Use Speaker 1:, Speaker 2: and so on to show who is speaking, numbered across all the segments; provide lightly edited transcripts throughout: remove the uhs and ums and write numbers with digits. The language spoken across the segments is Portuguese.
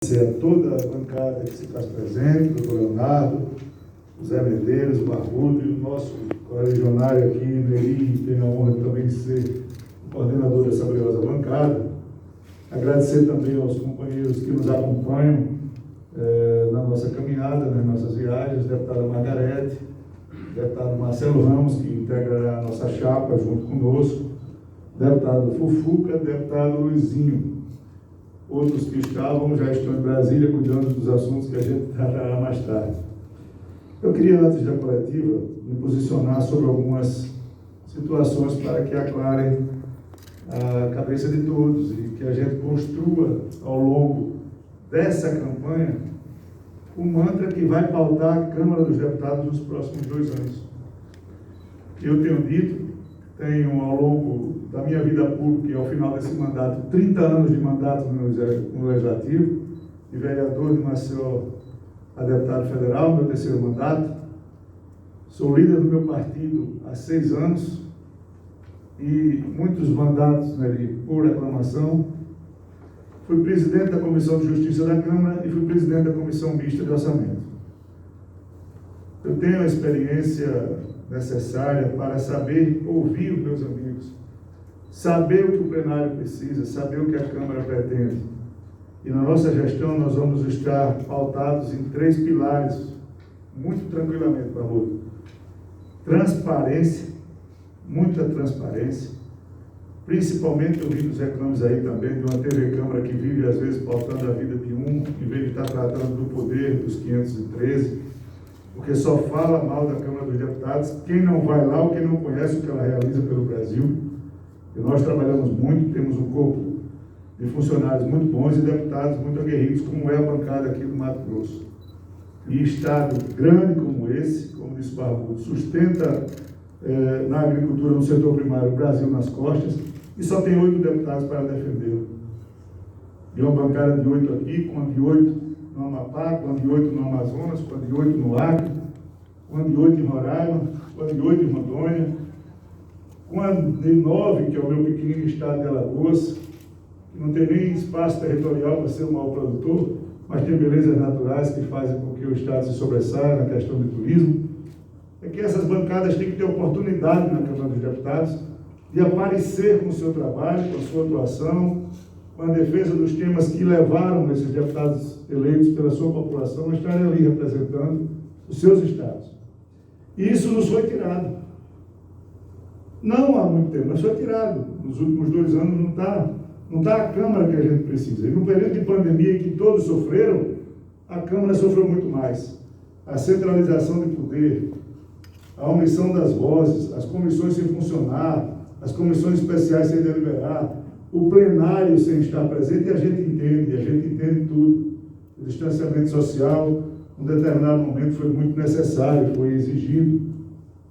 Speaker 1: A toda a bancada que se faz presente, o doutor Leonardo, o Zé Medeiros, o Barbudo e o nosso correligionário aqui, Neri, que tem a honra também de ser o coordenador dessa valiosa bancada. Agradecer também aos companheiros que nos acompanham na nossa caminhada, nas nossas viagens, deputada Margarete, deputado Marcelo Ramos, que integrará a nossa chapa junto conosco, deputado Fufuca, deputado Luizinho. Outros que já estão em Brasília cuidando dos assuntos que a gente tratará mais tarde. Eu queria, antes da coletiva, me posicionar sobre algumas situações para que aclarem a cabeça de todos e que a gente construa, ao longo dessa campanha, o mantra que vai pautar a Câmara dos Deputados nos próximos 2 anos. Eu tenho dito, tenho ao longo da minha vida pública e ao final desse mandato, 30 anos de mandato no Legislativo, de vereador de Maceió a deputado federal, meu 3º mandato. Sou líder do meu partido há 6 anos e muitos mandatos por aclamação. Fui presidente da Comissão de Justiça da Câmara e fui presidente da Comissão Mista de Orçamento. Eu tenho a experiência necessária para saber ouvir os meus amigos, saber o que o plenário precisa, saber o que a Câmara pretende. E na nossa gestão nós vamos estar pautados em 3 pilares, muito tranquilamente, Barroso. Transparência, muita transparência, principalmente ouvindo os reclames aí também de uma TV Câmara que vive às vezes pautando a vida de um, em vez de estar tratando do poder dos 513, porque só fala mal da Câmara dos Deputados quem não vai lá ou quem não conhece o que ela realiza pelo Brasil. E nós trabalhamos muito, temos um corpo de funcionários muito bons e deputados muito aguerridos, como é a bancada aqui do Mato Grosso. E Estado grande como esse, como disse o Barbudo, sustenta na agricultura, no setor primário, o Brasil nas costas, e só tem 8 deputados para defendê-lo. E uma bancada de 8 aqui, com uma de 8 no Amapá, com uma de 8 no Amazonas, com uma de 8 no Acre, com uma de 8 em Roraima, com uma de 8 em Rondônia, com uma de 9, que é o meu pequenino estado de Alagoas, que não tem nem espaço territorial para ser um mau produtor, mas tem belezas naturais que fazem com que o estado se sobressaia na questão do turismo. É que essas bancadas têm que ter oportunidade na Câmara dos Deputados de aparecer com o seu trabalho, com a sua atuação, com a defesa dos temas que levaram esses deputados eleitos pela sua população a estarem ali representando os seus estados. E isso nos foi tirado. Não há muito tempo, mas foi tirado. Nos últimos 2 anos não está a Câmara que a gente precisa. E no período de pandemia em que todos sofreram, a Câmara sofreu muito mais. A centralização de poder, a omissão das vozes, as comissões sem funcionar, as comissões especiais sem deliberar, o plenário sem estar presente, e a gente entende tudo. O distanciamento social, em um determinado momento, foi muito necessário, foi exigido,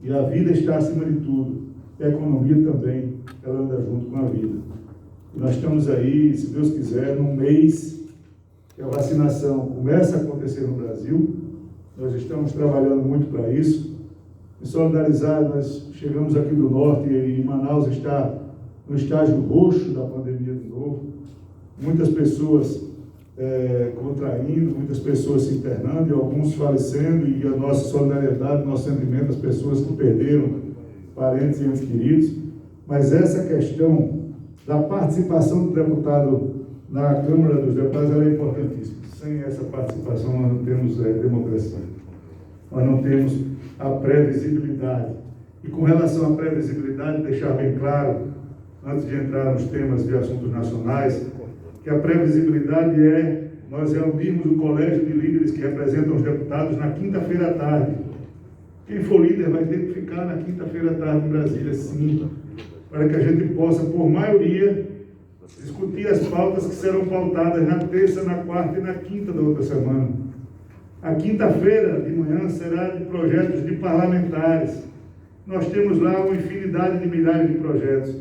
Speaker 1: e a vida está acima de tudo. E a economia também, ela anda junto com a vida. E nós estamos aí, se Deus quiser, num mês que a vacinação começa a acontecer no Brasil. Nós estamos trabalhando muito para isso. Em solidarizar, nós chegamos aqui do norte e Manaus está no estágio roxo da pandemia de novo. Muitas pessoas contraindo, muitas pessoas se internando e alguns falecendo, e a nossa solidariedade, nosso sentimento às pessoas que perderam parentes e entes queridos. Mas essa questão da participação do deputado na Câmara dos Deputados, ela é importantíssima. Sem essa participação nós não temos democracia. Nós não temos a previsibilidade. E com relação à previsibilidade, deixar bem claro, antes de entrar nos temas de assuntos nacionais, que a previsibilidade é nós reunirmos o colégio de líderes que representam os deputados na quinta-feira à tarde. Quem for líder vai ter que ficar na quinta-feira à tarde em Brasília, sim, para que a gente possa, por maioria, discutir as pautas que serão pautadas na terça, na quarta e na quinta da outra semana. A quinta-feira de manhã será de projetos de parlamentares. Nós temos lá uma infinidade de milhares de projetos.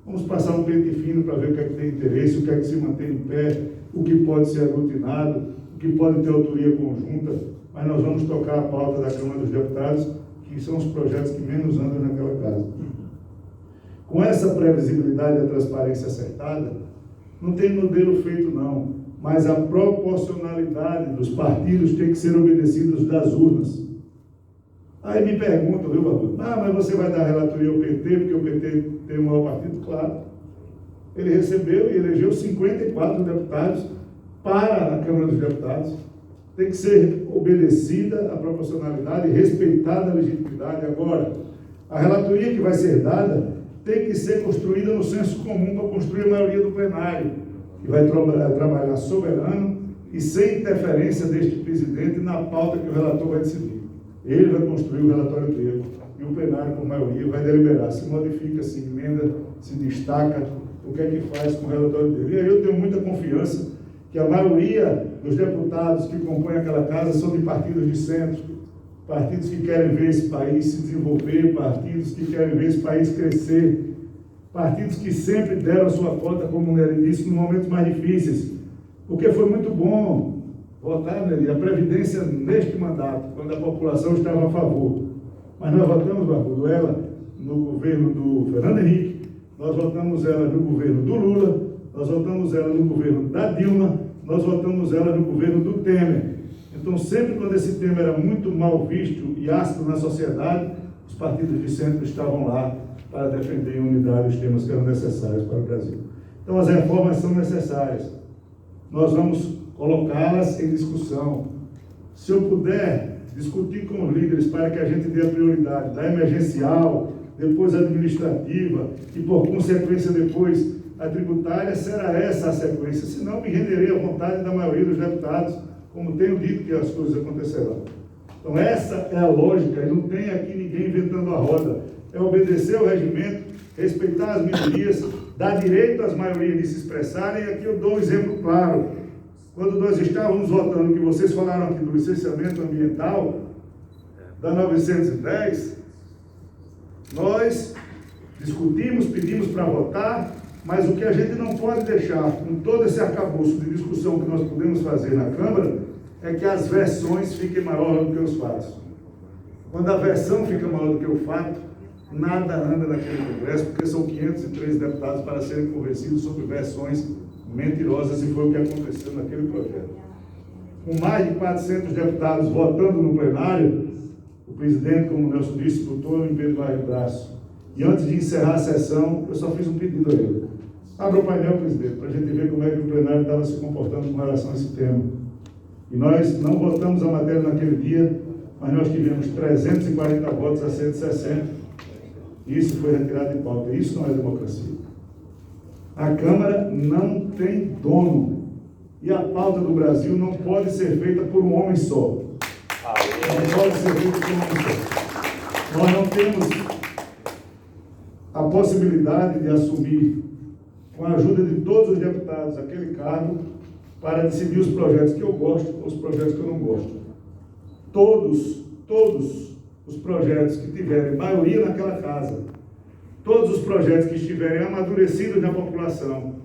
Speaker 1: Vamos passar um pente fino para ver o que é que tem interesse, o que é que se mantém em pé, o que pode ser aglutinado, o que pode ter autoria conjunta, mas nós vamos tocar a pauta da Câmara dos Deputados, que são os projetos que menos andam naquela casa. Com essa previsibilidade e a transparência acertada, não tem modelo feito não, mas a proporcionalidade dos partidos tem que ser obedecida das urnas. Aí me perguntam, viu, Barbudo? Mas você vai dar relatoria ao PT, porque o PT tem o maior partido? Claro. Ele recebeu e elegeu 54 deputados para a Câmara dos Deputados. Tem que ser obedecida a proporcionalidade e respeitada a legitimidade. Agora, a relatoria que vai ser dada tem que ser construída no senso comum para construir a maioria do plenário, que vai trabalhar soberano e sem interferência deste presidente na pauta que o relator vai decidir. Ele vai construir o relatório dele e o plenário, por maioria, vai deliberar. Se modifica, se emenda, se destaca, o que é que faz com o relatório dele. E aí eu tenho muita confiança que a maioria dos deputados que compõem aquela casa são de partidos de centro, partidos que querem ver esse país se desenvolver, partidos que querem ver esse país crescer, partidos que sempre deram a sua cota, como ele disse, nos momentos mais difíceis, porque foi muito bom votar, Nelly, a Previdência neste mandato, quando a população estava a favor. Mas nós votamos, Barbudo, ela no governo do Fernando Henrique, nós votamos ela no governo do Lula, nós votamos ela no governo da Dilma, nós votamos ela no governo do Temer. Então, sempre quando esse tema era muito mal visto e ácido na sociedade, os partidos de centro estavam lá para defender em unidade os temas que eram necessários para o Brasil. Então, as reformas são necessárias. Nós vamos colocá-las em discussão. Se eu puder discutir com os líderes para que a gente dê a prioridade da emergencial, depois a administrativa e, por consequência, depois a tributária, será essa a sequência. Senão, me renderei à vontade da maioria dos deputados, como tenho dito que as coisas acontecerão. Então, essa é a lógica, e não tem aqui ninguém inventando a roda. É obedecer ao regimento, respeitar as minorias, dar direito às maiorias de se expressarem. E aqui eu dou um exemplo claro. Quando nós estávamos votando, que vocês falaram aqui do licenciamento ambiental, da 910, nós discutimos, pedimos para votar, mas o que a gente não pode deixar, com todo esse arcabouço de discussão que nós podemos fazer na Câmara, é que as versões fiquem maiores do que os fatos. Quando a versão fica maior do que o fato, nada anda naquele Congresso, porque são 503 deputados para serem convencidos sobre versões mentirosas, e foi o que aconteceu naquele projeto. Com mais de 400 deputados votando no plenário, o presidente, como o Nelson disse, botou no empenho do braço. E antes de encerrar a sessão, eu só fiz um pedido a ele. Abra o painel, presidente, para a gente ver como é que o plenário estava se comportando com relação a esse tema. E nós não votamos a matéria naquele dia, mas nós tivemos 340 votos a 160. Isso foi retirado de pauta. Isso não é democracia. A Câmara não tem dono. E a pauta do Brasil não pode ser feita por um homem só. Não pode ser feita por um homem só. Nós não temos a possibilidade de assumir, com a ajuda de todos os deputados, aquele cargo para decidir os projetos que eu gosto ou os projetos que eu não gosto. Todos os projetos que tiverem maioria naquela casa, todos os projetos que estiverem amadurecidos na população,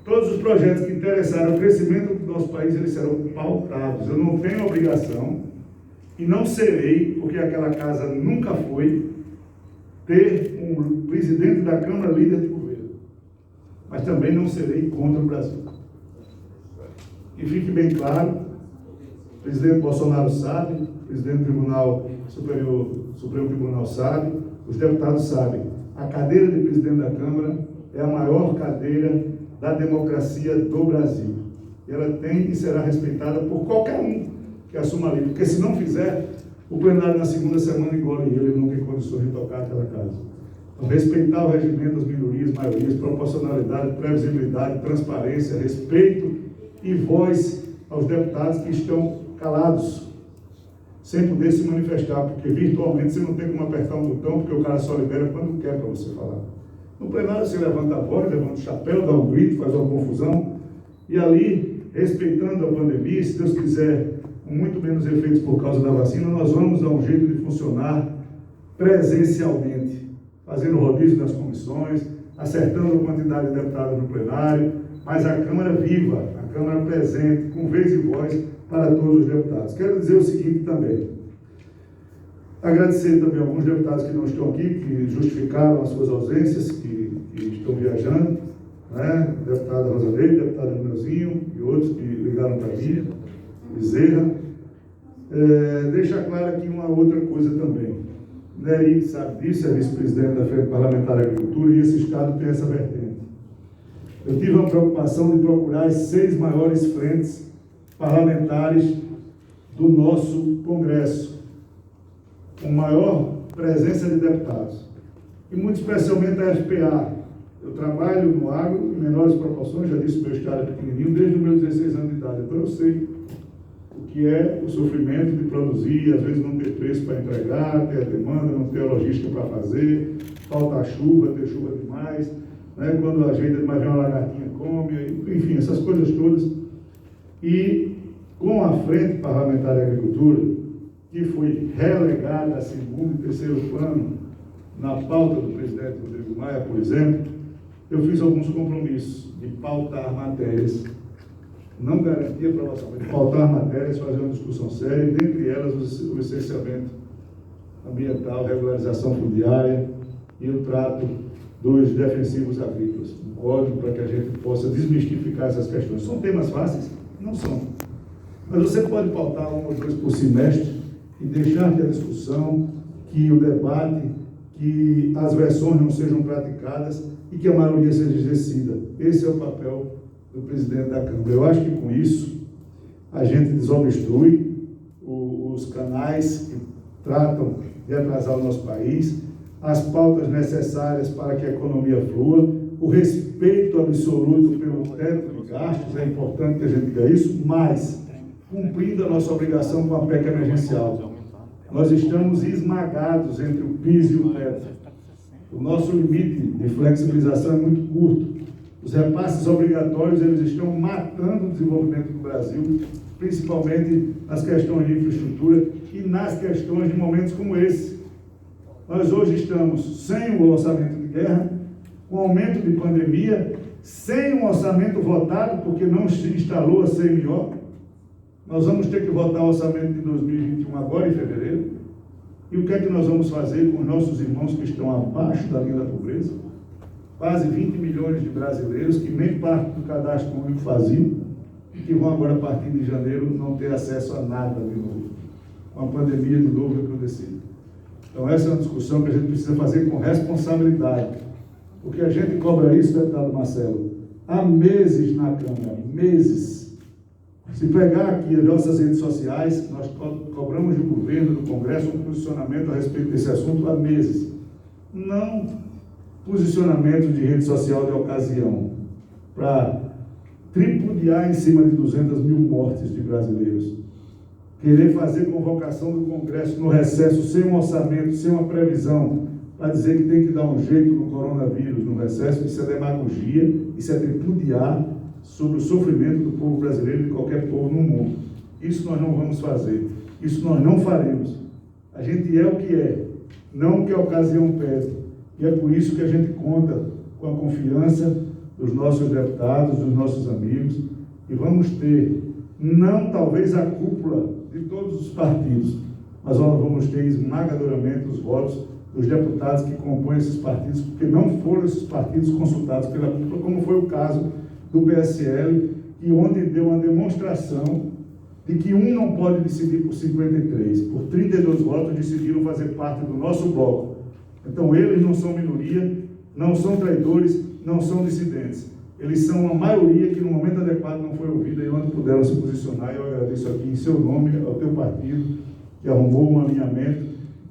Speaker 1: todos os projetos que interessarem o crescimento do nosso país, eles serão pautados. Eu não tenho obrigação e não serei, porque aquela casa nunca foi, ter um presidente da Câmara líder de governo. Mas também não serei contra o Brasil. E fique bem claro, o presidente Bolsonaro sabe, o presidente do Tribunal Superior, Supremo Tribunal sabe, os deputados sabem. A cadeira de presidente da Câmara é a maior cadeira da democracia do Brasil. E ela tem e será respeitada por qualquer um que assuma ali. Porque se não fizer, o plenário na segunda semana engole ele não tem condições de tocar aquela casa. Então, respeitar o regimento das minorias, maiorias, proporcionalidade, previsibilidade, transparência, respeito e voz aos deputados que estão calados, sem poder se manifestar, porque virtualmente você não tem como apertar um botão, porque o cara só libera quando quer para você falar. No plenário você levanta a voz, levanta o chapéu, dá um grito, faz uma confusão, e ali, respeitando a pandemia, se Deus quiser, com muito menos efeitos por causa da vacina, nós vamos dar um jeito de funcionar presencialmente, fazendo rodízio das comissões, acertando a quantidade de deputados no plenário, mas a Câmara viva, a Câmara presente, com vez e voz para todos os deputados. Quero dizer o seguinte também, agradecer também a alguns deputados que não estão aqui, que justificaram as suas ausências, que estão viajando, né? Deputada Rosaneide, deputado Neuzinho e outros. outros que ligaram para mim, Bezerra. Deixa claro aqui uma outra coisa também. Neri sabe disso, é vice-presidente da Frente Parlamentar da Agricultura, e esse Estado tem essa vertente. Eu tive a preocupação de procurar as 6 maiores frentes parlamentares do nosso Congresso, com maior presença de deputados, e muito especialmente a FPA. Eu trabalho no agro em menores proporções, já disse que meu estado é pequenininho, desde os meus 16 anos de idade, então eu sei o que é o sofrimento de produzir, às vezes não ter preço para entregar, ter a demanda, não ter a logística para fazer, falta a chuva, ter chuva demais, né? Quando ajeita demais vem uma lagartinha come, enfim, essas coisas todas. E com a Frente Parlamentar de Agricultura, que foi relegada a segundo e terceiro plano na pauta do presidente Rodrigo Maia, por exemplo, eu fiz alguns compromissos de pautar matérias, não garantia aprovação, mas de pautar matérias, fazer uma discussão séria, e dentre elas o licenciamento ambiental, regularização fundiária e o trato dos defensivos agrícolas, um código para que a gente possa desmistificar essas questões. São temas fáceis? Não são. Mas você pode pautar 1 ou 2 por semestre e deixar que a discussão, que o debate, que as versões não sejam praticadas e que a maioria seja exercida. Esse é o papel do presidente da Câmara. Eu acho que com isso a gente desobstrui os canais que tratam de atrasar o nosso país, as pautas necessárias para que a economia flua, o respeito absoluto pelo teto de gastos, é importante que a gente diga isso, mas cumprindo a nossa obrigação com a PEC emergencial. Nós estamos esmagados entre o piso e o teto. O nosso limite de flexibilização é muito curto. Os repasses obrigatórios, eles estão matando o desenvolvimento do Brasil, principalmente nas questões de infraestrutura e nas questões de momentos como esse. Nós hoje estamos sem o orçamento de guerra, com aumento de pandemia, sem um orçamento votado, porque não se instalou a CMO. Nós vamos ter que votar o orçamento de 2021 agora, em fevereiro. E o que é que nós vamos fazer com os nossos irmãos que estão abaixo da linha da pobreza? Quase 20 milhões de brasileiros que nem parte do cadastro único faziam e que vão agora, a partir de janeiro, não ter acesso a nada de novo, com a pandemia de novo recrudescida. Então, essa é uma discussão que a gente precisa fazer com responsabilidade, porque a gente cobra isso, deputado Marcelo, há meses na Câmara, meses. Se pegar aqui as nossas redes sociais, nós cobramos do governo, do Congresso, um posicionamento a respeito desse assunto há meses. Não posicionamento de rede social de ocasião, para tripudiar em cima de 200 mil mortes de brasileiros. Querer fazer convocação do Congresso no recesso, sem um orçamento, sem uma previsão, para dizer que tem que dar um jeito no coronavírus no recesso, isso é demagogia, isso é tripudiar sobre o sofrimento do povo brasileiro e de qualquer povo no mundo. Isso nós não vamos fazer, isso nós não faremos. A gente é o que é, não o que a ocasião pede. E é por isso que a gente conta com a confiança dos nossos deputados, dos nossos amigos, e vamos ter, não talvez a cúpula de todos os partidos, mas nós vamos ter esmagadoramente os votos dos deputados que compõem esses partidos, porque não foram esses partidos consultados pela cúpula, como foi o caso do PSL, e onde deu uma demonstração de que um não pode decidir por 53, por 32 votos decidiram fazer parte do nosso bloco. Então eles não são minoria, não são traidores, não são dissidentes. Eles são uma maioria que no momento adequado não foi ouvida e onde puderam se posicionar. E eu agradeço aqui em seu nome, ao teu partido, que arrumou um alinhamento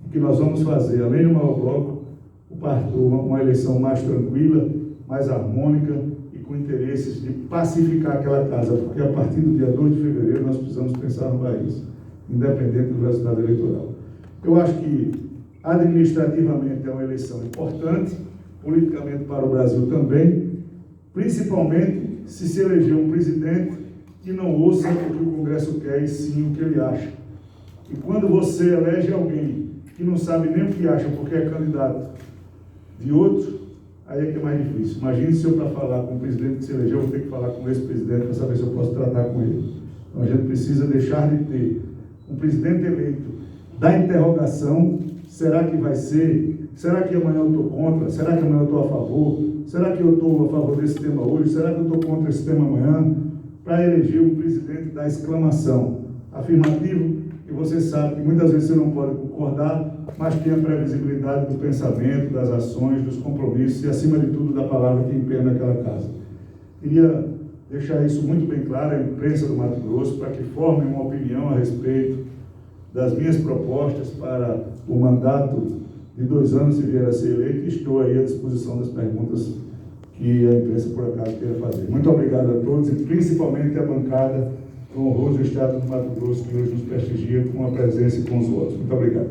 Speaker 1: que nós vamos fazer, além do maior bloco, uma eleição mais tranquila, mais harmônica e com interesses de pacificar aquela casa, porque a partir do dia 2 de fevereiro nós precisamos pensar no país, independente do resultado eleitoral. Eu acho que administrativamente é uma eleição importante, politicamente para o Brasil também, principalmente se eleger um presidente que não ouça o que o Congresso quer e sim o que ele acha. E quando você elege alguém que não sabe nem o que acha porque é candidato de outro, aí é que é mais difícil. Imagine se eu, para falar com o presidente que se elegeu, vou ter que falar com esse presidente para saber se eu posso tratar com ele. Então a gente precisa deixar de ter um presidente eleito da interrogação. Será que vai ser? Será que amanhã eu estou contra? Será que amanhã eu estou a favor? Será que eu estou a favor desse tema hoje? Será que eu estou contra esse tema amanhã? para eleger o presidente da exclamação. Afirmativo, que você sabe que muitas vezes você não pode concordar, mas tem a previsibilidade do pensamento, das ações, dos compromissos e, acima de tudo, da palavra que empenha naquela casa. Queria deixar isso muito bem claro à imprensa do Mato Grosso, para que formem uma opinião a respeito das minhas propostas para o mandato de 2 anos, se vier a ser eleito, e estou aí à disposição das perguntas que a imprensa, por acaso, queira fazer. Muito obrigado a todos e principalmente à bancada do honroso Estado do Mato Grosso, que hoje nos prestigia com a presença e com os votos. Muito obrigado.